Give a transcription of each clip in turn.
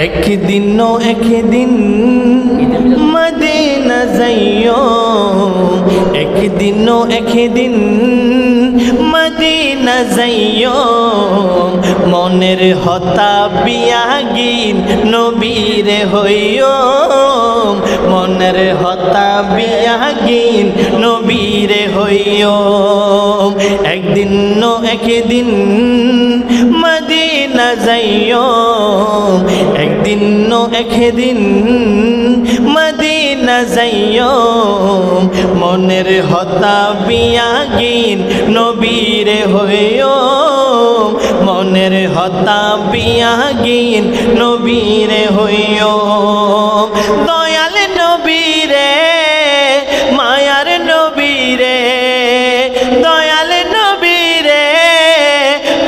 একদিন মদিনা যাইও, একদিন মদিনা যাইও, মনের হতা বিয়াগিন নবীরে হইও, মনের হতা বিয়াগিন নবীরে হইও। একদিন মদিনা যাইও, একদিন মদিনা যাইও, মনের হতা বিয়াগিন নবীরে হইও, মনের হতা বিয়াগিন নবীরে হইও। দয়াল নবীরে মায়ার নবীরে, দয়াল নবীরে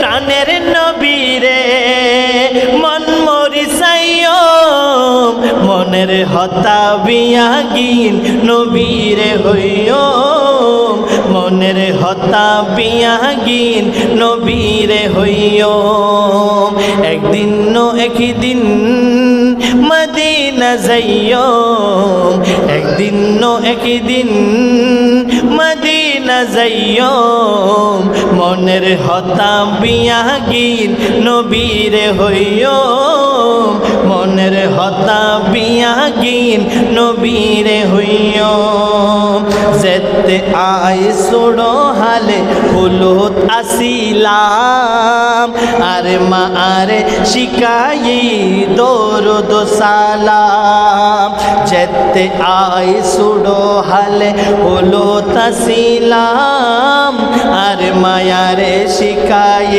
প্রাণের নবীরে, মন মরিসাইও, মনের হতা বিয়াগিন নবীরে হইও, মনের হতা বিয়াগিন নবীরে হইও। একদিন মদিনা যাইও, একদিন মদিনা যাইও, মনের হতা বিয়াগিন নবীরে হইও, মনের হতা বিয়াগিন নবীরে হইও। যেতে আয় সুড়ো হালে ফুলত আসিলাম, আরে মা আরে শিকাই দরুদ সালাম। যেতে আয় সুড়ো হালে ফুলত আসিলাম, আরে মায়ারে শিকাই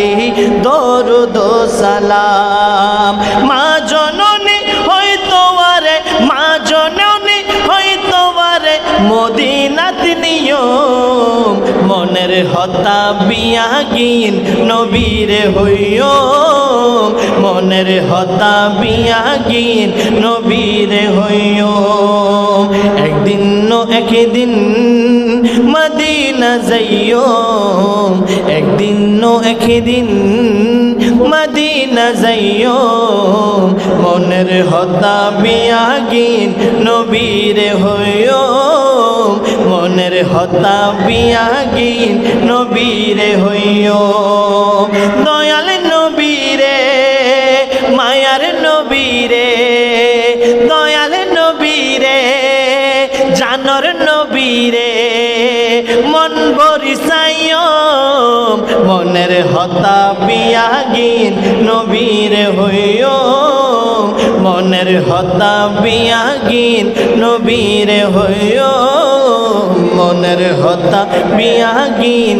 দরুদ সালাম। মা জননী হইতো আরে, মা জননী হইতো আরে মদিনাত নিয়ম, মনের হতা বিয়াগিন নবীরে হইও, মনের হতা বিয়াগিন নবীরে হইও। একদিন মদিনা যাইও, একদিন মদিনা যাইও, মনের হতা বিয়াগিন নবীরে হইও, মনের হতা বিয়াগিন নবীরে হইও। দয়াল নবীরে মায়ার নবীরে, দয়াল নবীরে জানর নবীরে, মন বরিসাইও, মনের হতা বিয়াগিন নবীরে হইও, মনের হতা বিয়াগিন নবীরে হইও, মনের হতা বিয়াগিন।